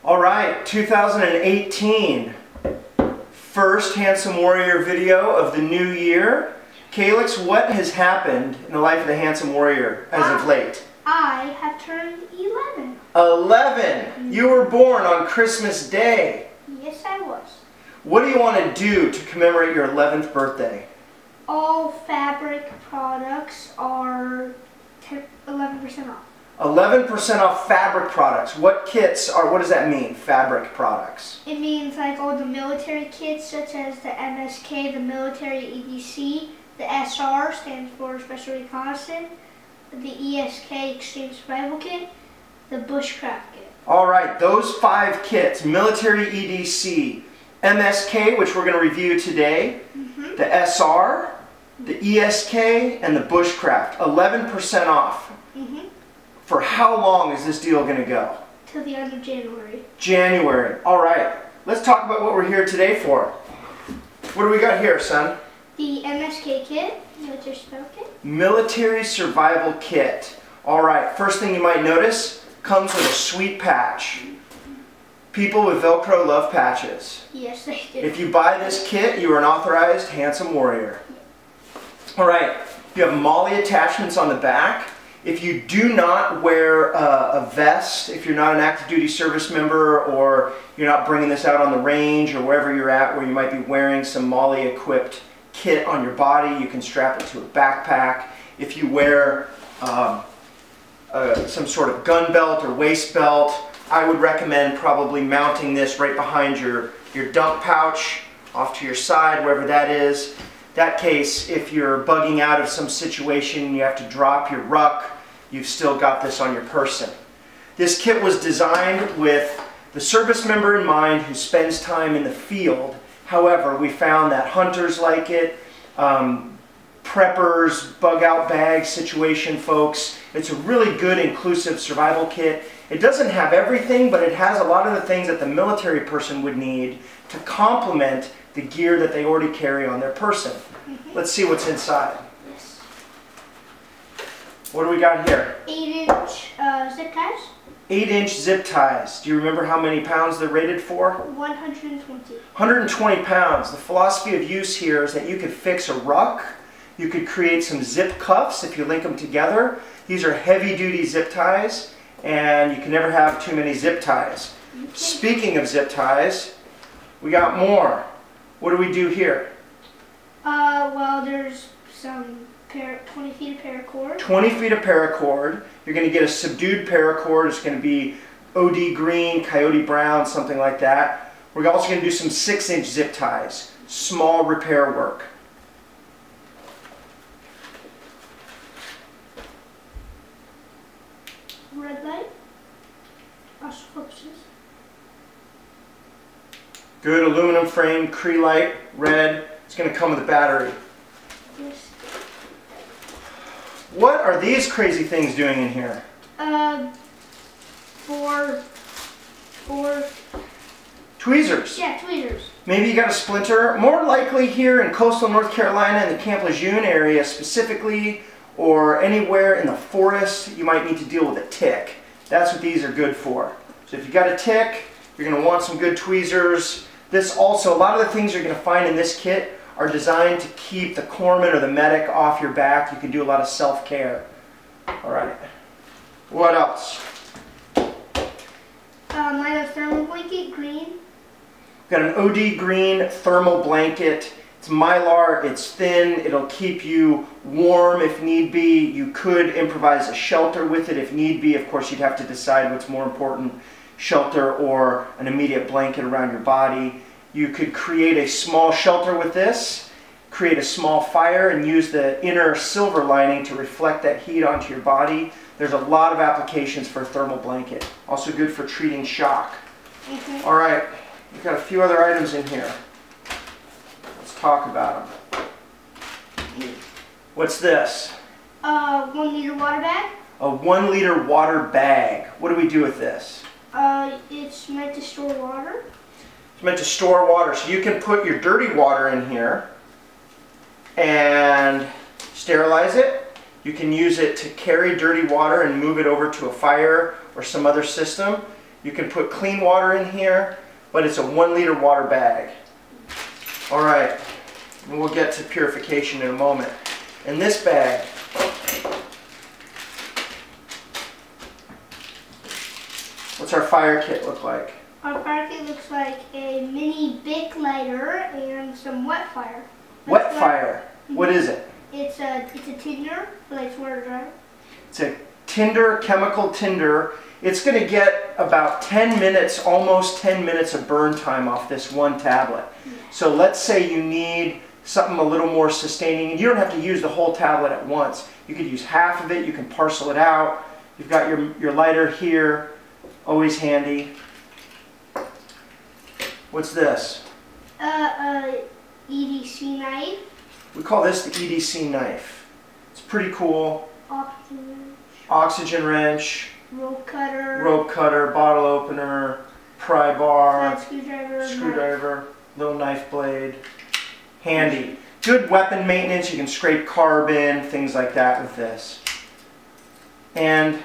All right, 2018. First Handsome Warrior video of the new year. Calyx, what has happened in the life of the Handsome Warrior as of late? I have turned 11. 11! You were born on Christmas Day. Yes, I was. What do you want to do to commemorate your 11th birthday? All fabric products are 11% off. 11% off fabric products. What does that mean, fabric products? It means like all the military kits such as the MSK, the military EDC, the SR stands for Special Reconnaissance, the ESK Extreme Survival Kit, the Bushcraft Kit. Alright, those 5 kits, military EDC, MSK, which we're going to review today, the SR, the ESK, and the Bushcraft, 11% off. For how long is this deal going to go? Till the end of January. January. All right. Let's talk about what we're here today for. What do we got here, son? The MSK kit, military survival kit. Military survival kit. All right. First thing you might notice, comes with a sweet patch. People with Velcro love patches. Yes, they do. If you buy this kit, you are an authorized Handsome Warrior. All right. You have MOLLE attachments on the back. If you do not wear a vest, if you're not an active duty service member or you're not bringing this out on the range or wherever you're at where you might be wearing some MOLLE equipped kit on your body, you can strap it to a backpack. If you wear some sort of gun belt or waist belt, I would recommend probably mounting this right behind your dump pouch off to your side, wherever that is. That case, if you're bugging out of some situation, you have to drop your ruck, you've still got this on your person. This kit was designed with the service member in mind who spends time in the field. However, we found that hunters like it, preppers, bug out bag situation folks. It's a really good inclusive survival kit. It doesn't have everything, but it has a lot of the things that the military person would need to complement the gear that they already carry on their person. Let's see what's inside. Yes. What do we got here? 8-inch zip ties. 8-inch zip ties. Do you remember how many pounds they're rated for? 120. 120 pounds. The philosophy of use here is that you could fix a ruck. You could create some zip cuffs if you link them together. These are heavy-duty zip ties, and you can never have too many zip ties. Speaking of zip ties, we got more. What do we do here? Well, there's some 20 feet of paracord. 20 feet of paracord. You're going to get a subdued paracord. It's going to be OD green, coyote brown, something like that. We're also going to do some 6-inch zip ties. Small repair work. Red light. Also focuses. Good aluminum frame, Cree-Lite, red. It's going to come with a battery. Yes. What are these crazy things doing in here? For tweezers. Yeah, tweezers. Maybe you got a splinter. More likely here in coastal North Carolina in the Camp Lejeune area specifically, or anywhere in the forest, you might need to deal with a tick. That's what these are good for. So if you got a tick, you're going to want some good tweezers. This also, a lot of the things you're going to find in this kit are designed to keep the corpsman or the medic off your back. You can do a lot of self-care. All right. What else? I have a thermal blanket, green. We've got an OD green thermal blanket. It's Mylar, it's thin, it'll keep you warm if need be. You could improvise a shelter with it if need be. Of course, you'd have to decide what's more important, shelter or an immediate blanket around your body. You could create a small shelter with this, create a small fire, and use the inner silver lining to reflect that heat onto your body. There's a lot of applications for a thermal blanket. Also good for treating shock. All right, we've got a few other items in here. Let's talk about them. What's this? 1 liter water bag. A 1 liter water bag. What do we do with this? It's meant to store water. It's meant to store water, so you can put your dirty water in here and sterilize it. You can use it to carry dirty water and move it over to a fire or some other system. You can put clean water in here, but it's a 1 liter water bag. All right, and we'll get to purification in a moment. In this bag, what's our fire kit look like? Our fire kit looks like a mini Bic lighter and some wet fire. Wet fire. What is it? It's a tinder, like water dryer. It's a tinder, chemical tinder. It's going to get about 10 minutes, almost 10 minutes of burn time off this one tablet. Yeah. So let's say you need something a little more sustaining, and you don't have to use the whole tablet at once. You could use half of it, you can parcel it out. You've got your lighter here, always handy. What's this? EDC knife. We call this the EDC knife. It's pretty cool. Oxygen wrench. Oxygen wrench. Rope cutter. Rope cutter, bottle opener, pry bar. Flat Screwdriver. Little knife blade. Handy. Good weapon maintenance. You can scrape carbon, things like that with this. And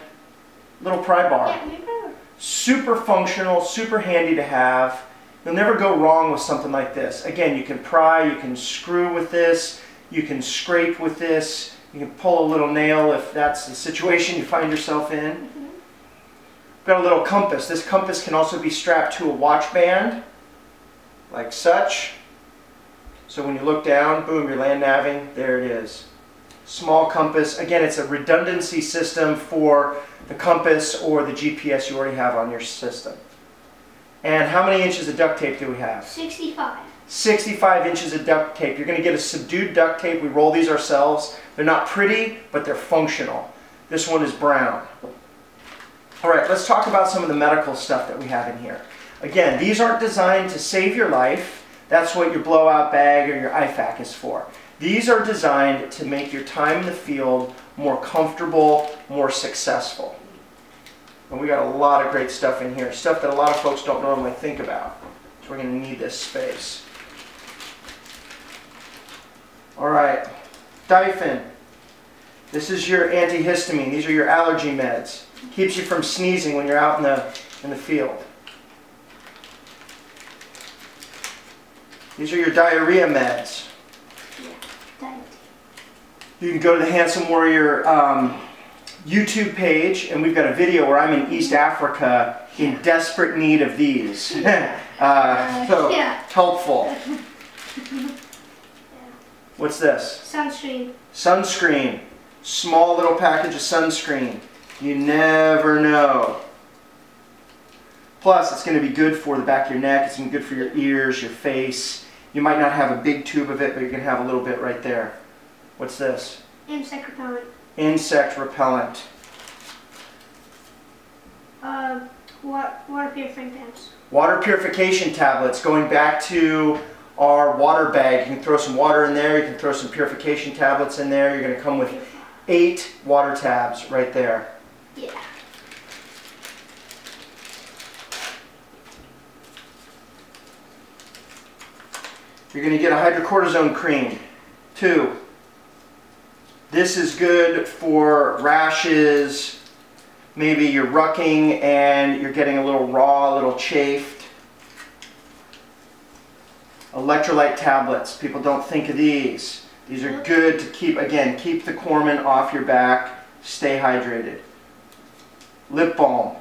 little pry bar. Yeah, maybe. Super functional, super handy to have. You'll never go wrong with something like this. Again, you can pry, you can screw with this, you can scrape with this, you can pull a little nail if that's the situation you find yourself in. Got a little compass. This compass can also be strapped to a watch band, like such. So when you look down, boom, you're land navving, there it is. Small compass. Again, it's a redundancy system for the compass or the GPS you already have on your system. And how many inches of duct tape do we have? 65. 65 inches of duct tape. You're going to get a subdued duct tape. We roll these ourselves. They're not pretty, but they're functional. This one is brown. All right, let's talk about some of the medical stuff that we have in here. Again, these aren't designed to save your life. That's what your blowout bag or your IFAK is for. These are designed to make your time in the field more comfortable, more successful. And we got a lot of great stuff in here, stuff that a lot of folks don't normally think about. So we're going to need this space. All right, Difen. This is your antihistamine. These are your allergy meds. Keeps you from sneezing when you're out in the field. These are your diarrhea meds. Yeah, diet. You can go to the Handsome Warrior YouTube page, and we've got a video where I'm in East Africa in desperate need of these. So helpful. What's this? Sunscreen. Sunscreen. Small little package of sunscreen. You never know. Plus, it's going to be good for the back of your neck. It's going to be good for your ears, your face. You might not have a big tube of it, but you can have a little bit right there. What's this? Insect repellent. Insect repellent. Water purifying pads. Water purification tablets. Going back to our water bag, you can throw some water in there. You can throw some purification tablets in there. You're going to come with 8 water tabs right there. Yeah. You're going to get a hydrocortisone cream. 2. This is good for rashes. Maybe you're rucking and you're getting a little raw, a little chafed. Electrolyte tablets. People don't think of these. These are good to keep, again, keep the corpsman off your back. Stay hydrated. Lip balm.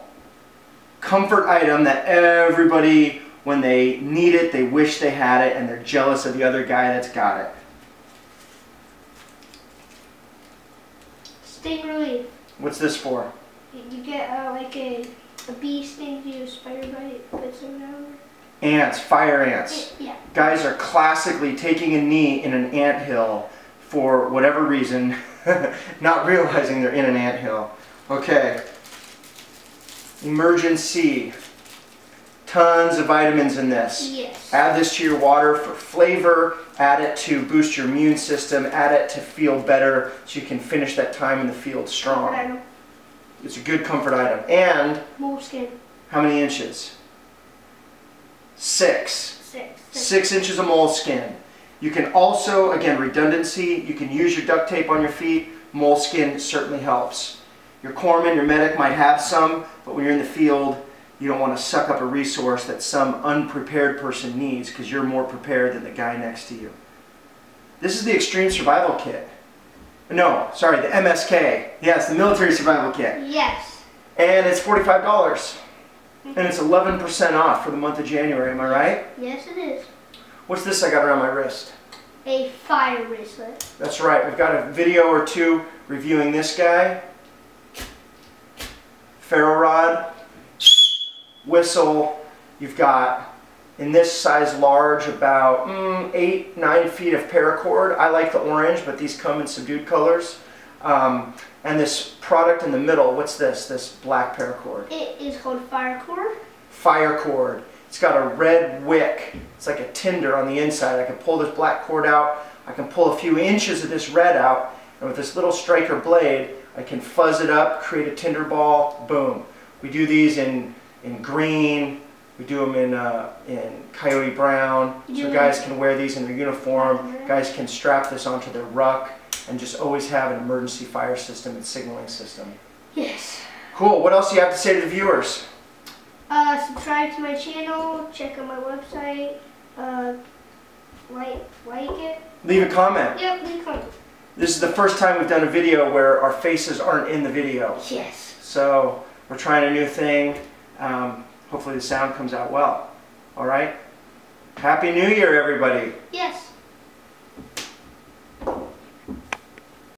Comfort item that everybody, when they need it, they wish they had it, and they're jealous of the other guy that's got it. Sting relief. What's this for? You get like a bee stings you, spider bite, bits or whatever. Ants, fire ants. Yeah. Guys are classically taking a knee in an anthill for whatever reason, not realizing they're in an anthill. Okay. Emergency. Tons of vitamins in this. Yes. Add this to your water for flavor. Add it to boost your immune system. Add it to feel better so you can finish that time in the field strong. It's a good comfort item. And moleskin. how many inches? 6. 6 inches of moleskin. You can also, again, redundancy. You can use your duct tape on your feet. Moleskin certainly helps. Your corpsman, your medic might have some, but when you're in the field, You don't want to suck up a resource that some unprepared person needs because you're more prepared than the guy next to you. This is the Extreme Survival Kit. No, sorry, the MSK. Yes, the Military Survival Kit. Yes. And it's $45. And it's 11% off for the month of January, am I right? Yes, it is. What's this I got around my wrist? A fire bracelet. That's right, we've got a video or two reviewing this guy. Ferro rod, whistle. You've got, in this size large, about 8-9 feet of paracord. I like the orange, but these come in subdued colors. And this product in the middle, what's this? This black paracord. It is called fire cord. Fire cord. It's got a red wick. It's like a tinder on the inside. I can pull this black cord out. I can pull a few inches of this red out. And with this little striker blade, I can fuzz it up, create a tinder ball, boom. We do these in green. We do them in coyote brown. So guys can wear these in their uniform. Guys can strap this onto their ruck and just always have an emergency fire system and signaling system. Yes. Cool. What else do you have to say to the viewers? Subscribe to my channel, check out my website, like it. Leave a comment. Yep, leave a comment. This is the first time we've done a video where our faces aren't in the video. Yes. So we're trying a new thing. Hopefully the sound comes out well. All right? Happy New Year, everybody. Yes.